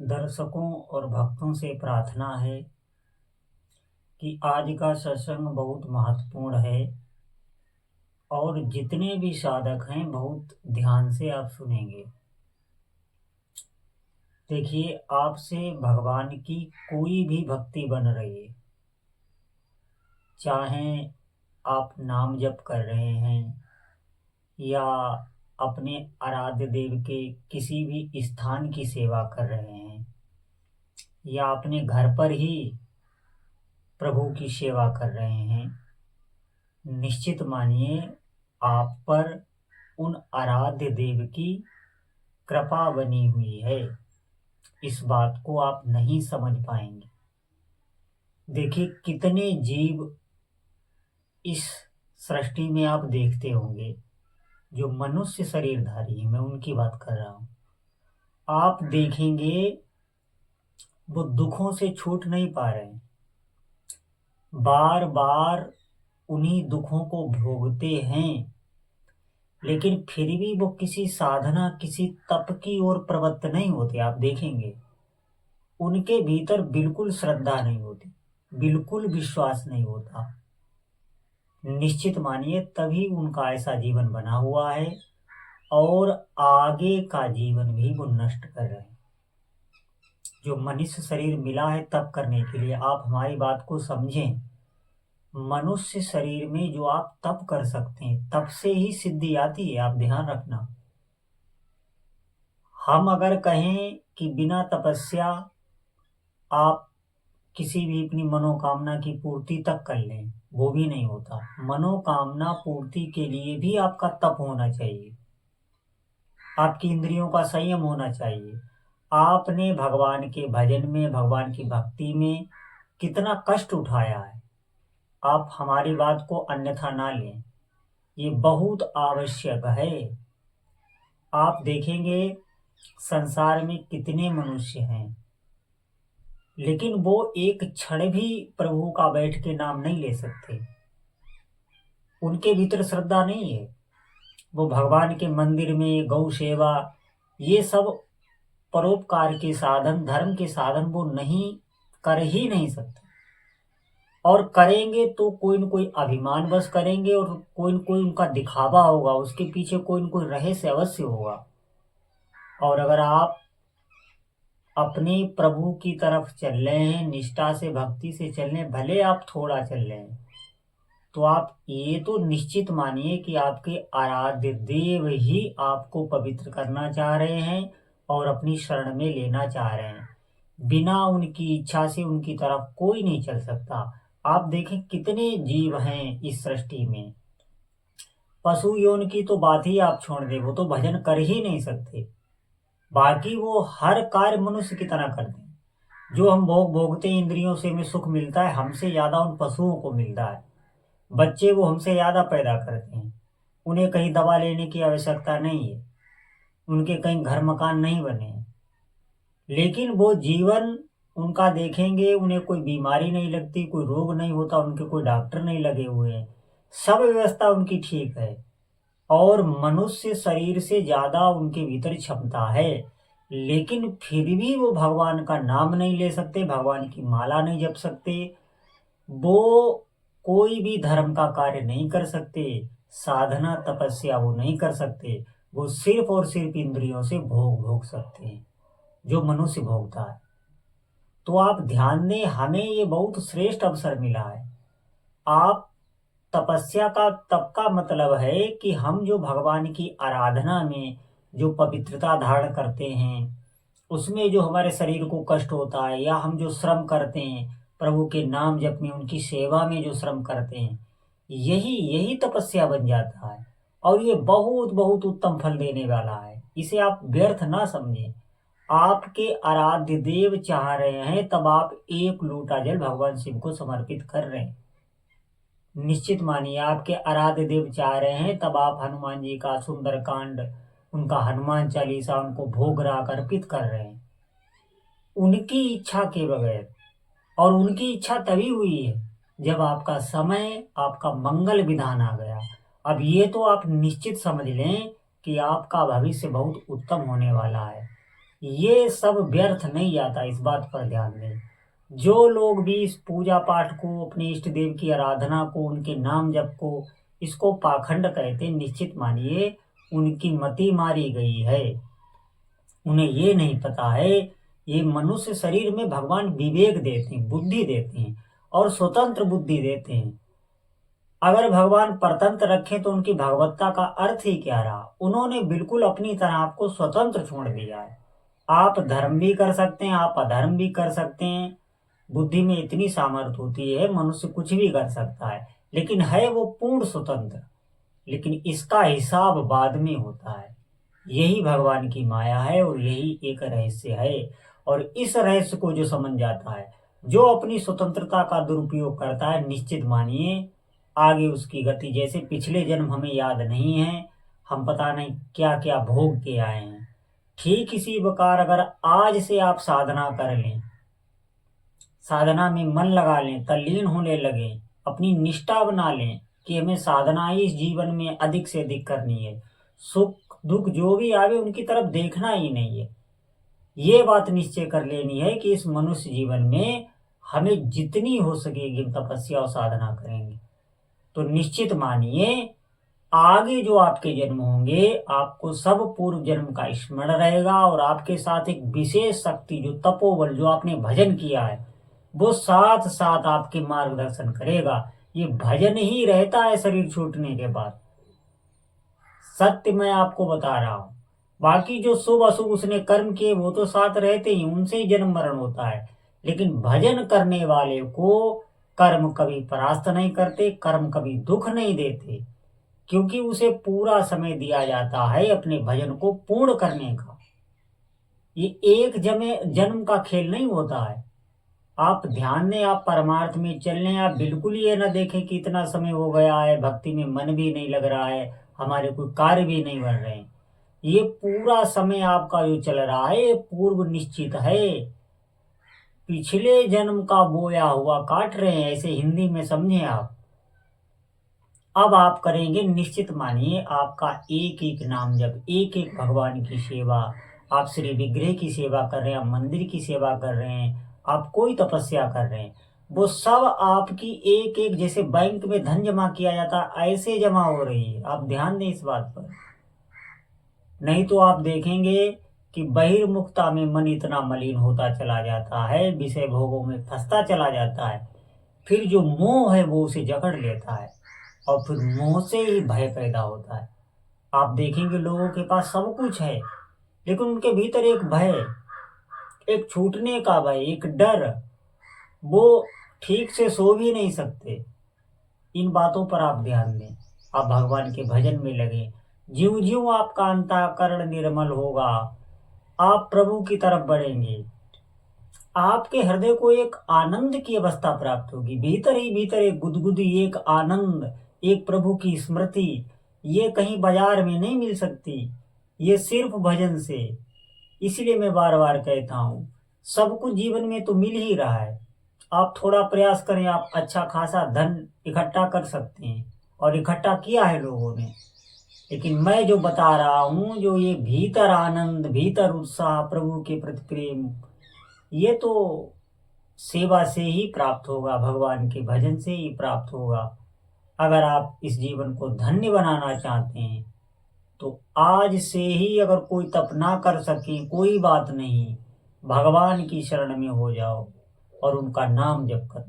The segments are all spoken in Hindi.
दर्शकों और भक्तों से प्रार्थना है कि आज का सत्संग बहुत महत्वपूर्ण है और जितने भी साधक हैं बहुत ध्यान से आप सुनेंगे। देखिए, आपसे भगवान की कोई भी भक्ति बन रही है, चाहे आप नाम जप कर रहे हैं या अपने आराध्य देव के किसी भी स्थान की सेवा कर रहे हैं या अपने घर पर ही प्रभु की सेवा कर रहे हैं, निश्चित मानिए आप पर उन आराध्य देव की कृपा बनी हुई है। इस बात को आप नहीं समझ पाएंगे। देखिए, कितने जीव इस सृष्टि में आप देखते होंगे जो मनुष्य शरीरधारी है, मैं उनकी बात कर रहा हूं। आप देखेंगे वो दुखों से छूट नहीं पा रहे हैं, बार बार उन्हीं दुखों को भोगते हैं, लेकिन फिर भी वो किसी साधना किसी तप की ओर प्रवृत्त नहीं होते। आप देखेंगे उनके भीतर बिल्कुल श्रद्धा नहीं होती, बिल्कुल विश्वास नहीं होता। निश्चित मानिए तभी उनका ऐसा जीवन बना हुआ है और आगे का जीवन भी वो नष्ट कर रहे हैं। जो मनुष्य शरीर मिला है तप करने के लिए, आप हमारी बात को समझें। मनुष्य शरीर में जो आप तप कर सकते हैं, तप से ही सिद्धि आती है, आप ध्यान रखना। हम अगर कहें कि बिना तपस्या आप किसी भी अपनी मनोकामना की पूर्ति तक कर लें, वो भी नहीं होता। मनोकामना पूर्ति के लिए भी आपका तप होना चाहिए, आपकी इंद्रियों का संयम होना चाहिए। आपने भगवान के भजन में, भगवान की भक्ति में कितना कष्ट उठाया है, आप हमारी बात को अन्यथा ना लें, ये बहुत आवश्यक है। आप देखेंगे संसार में कितने मनुष्य हैं, लेकिन वो एक क्षण भी प्रभु का बैठ के नाम नहीं ले सकते। उनके भीतर श्रद्धा नहीं है। वो भगवान के मंदिर में गौ सेवा, ये सब परोपकार के साधन, धर्म के साधन वो नहीं कर ही नहीं सकते। और करेंगे तो कोई न कोई अभिमान बस करेंगे और कोई न कोई उनका दिखावा होगा, उसके पीछे कोई न कोई रहस्य अवश्य होगा। और अगर आप अपने प्रभु की तरफ चल रहे हैं, निष्ठा से भक्ति से चल रहे हैं, भले आप थोड़ा चल रहे हैं, तो आप ये तो निश्चित मानिए कि आपके आराध्य देव ही आपको पवित्र करना चाह रहे हैं और अपनी शरण में लेना चाह रहे हैं। बिना उनकी इच्छा से उनकी तरफ कोई नहीं चल सकता। आप देखें कितने जीव हैं इस सृष्टि में। पशु योनि की तो बात ही आप छोड़ दें, वो तो भजन कर ही नहीं सकते, बाकी वो हर कार्य मनुष्य की तरह करते हैं। जो हम भोगते इंद्रियों से हमें सुख मिलता है, हमसे ज्यादा उन पशुओं को मिलता है। बच्चे वो हमसे ज्यादा पैदा करते हैं, उन्हें कहीं दवा लेने की आवश्यकता नहीं है, उनके कहीं घर मकान नहीं बने हैं, लेकिन वो जीवन उनका देखेंगे, उन्हें कोई बीमारी नहीं लगती, कोई रोग नहीं होता, उनके कोई डॉक्टर नहीं लगे हुए हैं, सब व्यवस्था उनकी ठीक है। और मनुष्य शरीर से ज्यादा उनके भीतर क्षमता है, लेकिन फिर भी वो भगवान का नाम नहीं ले सकते, भगवान की माला नहीं जप सकते, वो कोई भी धर्म का कार्य नहीं कर सकते, साधना तपस्या वो नहीं कर सकते। वो सिर्फ और सिर्फ इंद्रियों से भोग सकते हैं, जो मनुष्य भोगता है। तो आप ध्यान दें, हमें ये बहुत श्रेष्ठ अवसर मिला है। आप तपस्या का, तप का मतलब है कि हम जो भगवान की आराधना में जो पवित्रता धारण करते हैं, उसमें जो हमारे शरीर को कष्ट होता है, या हम जो श्रम करते हैं प्रभु के नाम जप में, उनकी सेवा में जो श्रम करते हैं, यही यही तपस्या बन जाता है। और ये बहुत बहुत उत्तम फल देने वाला है, इसे आप व्यर्थ ना समझें। आपके आराध्य देव चाह रहे हैं, तब आप एक लोटा जल भगवान शिव को समर्पित कर रहे हैं। निश्चित मानिए आपके आराध्य देव चाह रहे हैं, तब आप हनुमान जी का सुंदरकांड, उनका हनुमान चालीसा, उनको भोग राग अर्पित कर रहे हैं, उनकी इच्छा के बगैर। और उनकी इच्छा तभी हुई है जब आपका समय, आपका मंगल विधान आ गया। अब ये तो आप निश्चित समझ लें कि आपका भविष्य बहुत उत्तम होने वाला है। ये सब व्यर्थ नहीं जाता, इस बात पर ध्यान दें। जो लोग भी इस पूजा पाठ को, अपने इष्ट देव की आराधना को, उनके नाम जप को, इसको पाखंड कहते, निश्चित मानिए उनकी मति मारी गई है। उन्हें ये नहीं पता है, ये मनुष्य शरीर में भगवान विवेक देते हैं, बुद्धि देते हैं और स्वतंत्र बुद्धि देते हैं। अगर भगवान परतंत्र रखें तो उनकी भगवत्ता का अर्थ ही क्या रहा। उन्होंने बिल्कुल अपनी तरह आपको स्वतंत्र छोड़ दिया है। आप धर्म भी कर सकते हैं, आप अधर्म भी कर सकते हैं। बुद्धि में इतनी सामर्थ्य होती है, मनुष्य कुछ भी कर सकता है, लेकिन है वो पूर्ण स्वतंत्र। लेकिन इसका हिसाब बाद में होता है। यही भगवान की माया है और यही एक रहस्य है। और इस रहस्य को जो समझ जाता है, जो अपनी स्वतंत्रता का दुरुपयोग करता है, निश्चित मानिए आगे उसकी गति, जैसे पिछले जन्म हमें याद नहीं है, हम पता नहीं क्या क्या भोग के आए हैं, ठीक इसी प्रकार अगर आज से आप साधना कर लें, साधना में मन लगा लें, तल्लीन होने लगे, अपनी निष्ठा बना लें कि हमें साधना ही इस जीवन में अधिक से अधिक करनी है, सुख दुख जो भी आवे उनकी तरफ देखना ही नहीं है। ये बात निश्चय कर लेनी है कि इस मनुष्य जीवन में हमें जितनी हो सकेगी हम तपस्या और साधना करेंगे। तो निश्चित मानिए आगे जो आपके जन्म होंगे, आपको सब पूर्व जन्म का स्मरण रहेगा और आपके साथ एक विशेष शक्ति, जो तपोबल, जो आपने भजन किया है, वो साथ साथ आपके मार्गदर्शन करेगा। ये भजन ही रहता है शरीर छूटने के बाद। सत्य मैं आपको बता रहा हूं। बाकी जो शुभ अशुभ उसने कर्म किए वो तो साथ रहते ही, उनसे ही जन्म मरण होता है। लेकिन भजन करने वाले को कर्म कभी परास्त नहीं करते, कर्म कभी दुख नहीं देते, क्योंकि उसे पूरा समय दिया जाता है अपने भजन को पूर्ण करने का। ये एक जन्म का खेल नहीं होता है। आप ध्यान दें, आप परमार्थ में चल रहे हैं, आप बिल्कुल ये ना देखें कि इतना समय हो गया है, भक्ति में मन भी नहीं लग रहा है, हमारे कोई कार्य भी नहीं बन रहे हैं। ये पूरा समय आपका जो चल रहा है ये पूर्व निश्चित है। पिछले जन्म का बोया हुआ काट रहे हैं, ऐसे हिंदी में समझे आप। अब आप करेंगे, निश्चित मानिए आपका एक एक नाम जब, एक एक भगवान की सेवा, आप श्री विग्रह की सेवा कर रहे हैं, आप मंदिर की सेवा कर रहे हैं, आप कोई तपस्या कर रहे हैं, वो सब आपकी एक एक, जैसे बैंक में धन जमा किया जाता है ऐसे जमा हो रही है। आप ध्यान दें इस बात पर। नहीं तो आप देखेंगे कि बहिर्मुखता में मन इतना मलिन होता चला जाता है, विषय भोगों में फंसता चला जाता है, फिर जो मोह है वो उसे जकड़ लेता है और फिर मोह से ही भय पैदा होता है। आप देखेंगे लोगों के पास सब कुछ है, लेकिन उनके भीतर एक भय, एक छूटने का भय, एक डर, वो ठीक से सो भी नहीं सकते। इन बातों पर आप ध्यान दें, आप भगवान के भजन में लगे। ज्यों ज्यों आपका अंतःकरण निर्मल होगा, आप प्रभु की तरफ बढ़ेंगे, आपके हृदय को एक आनंद की अवस्था प्राप्त होगी। भीतर ही भीतर एक गुदगुदी, एक आनंद, एक प्रभु की स्मृति, ये कहीं बाजार में नहीं मिल सकती, ये सिर्फ भजन से। इसलिए मैं बार बार कहता हूँ, सब कुछ जीवन में तो मिल ही रहा है, आप थोड़ा प्रयास करें, आप अच्छा खासा धन इकट्ठा कर सकते हैं और इकट्ठा किया है लोगों ने। लेकिन मैं जो बता रहा हूँ, जो ये भीतर आनंद, भीतर उत्साह, प्रभु के प्रति प्रेम, ये तो सेवा से ही प्राप्त होगा, भगवान के भजन से ही प्राप्त होगा। अगर आप इस जीवन को धन्य बनाना चाहते हैं तो आज से ही, अगर कोई तप ना कर सके कोई बात नहीं, भगवान की शरण में हो जाओ और उनका नाम जप कर।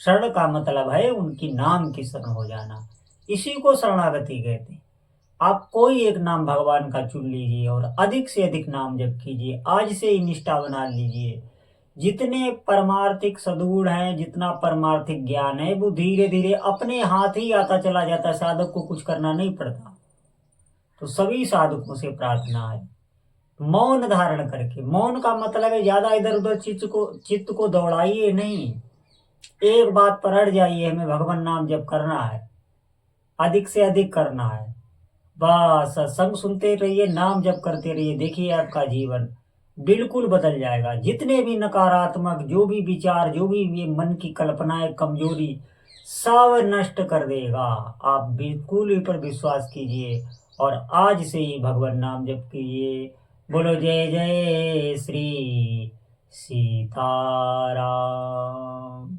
शरण का मतलब है उनकी नाम की शरण हो जाना, इसी को शरणागति कहते हैं। आप कोई एक नाम भगवान का चुन लीजिए और अधिक से अधिक नाम जप कीजिए, आज से ही निष्ठा बना लीजिए। जितने परमार्थिक सद्गुण हैं, जितना परमार्थिक ज्ञान है, वो धीरे धीरे अपने हाथ ही आता चला जाता है, साधक को कुछ करना नहीं पड़ता। तो सभी साधकों से प्रार्थना है, मौन धारण करके, मौन का मतलब है ज्यादा इधर उधर चित्त को दौड़ाइए नहीं, एक बात पर अड़ जाइए, हमें भगवान नाम जप करना है, अधिक से अधिक करना है, बस सत्संग सुनते रहिए, नाम जप करते रहिए, देखिए आपका जीवन बिल्कुल बदल जाएगा। जितने भी नकारात्मक, जो भी विचार, जो भी ये मन की कल्पनाएं, कमजोरी, सब नष्ट कर देगा। आप बिल्कुल इस पर विश्वास कीजिए और आज से ही भगवान नाम जप कीजिए, बोलो जय जय श्री सीताराम।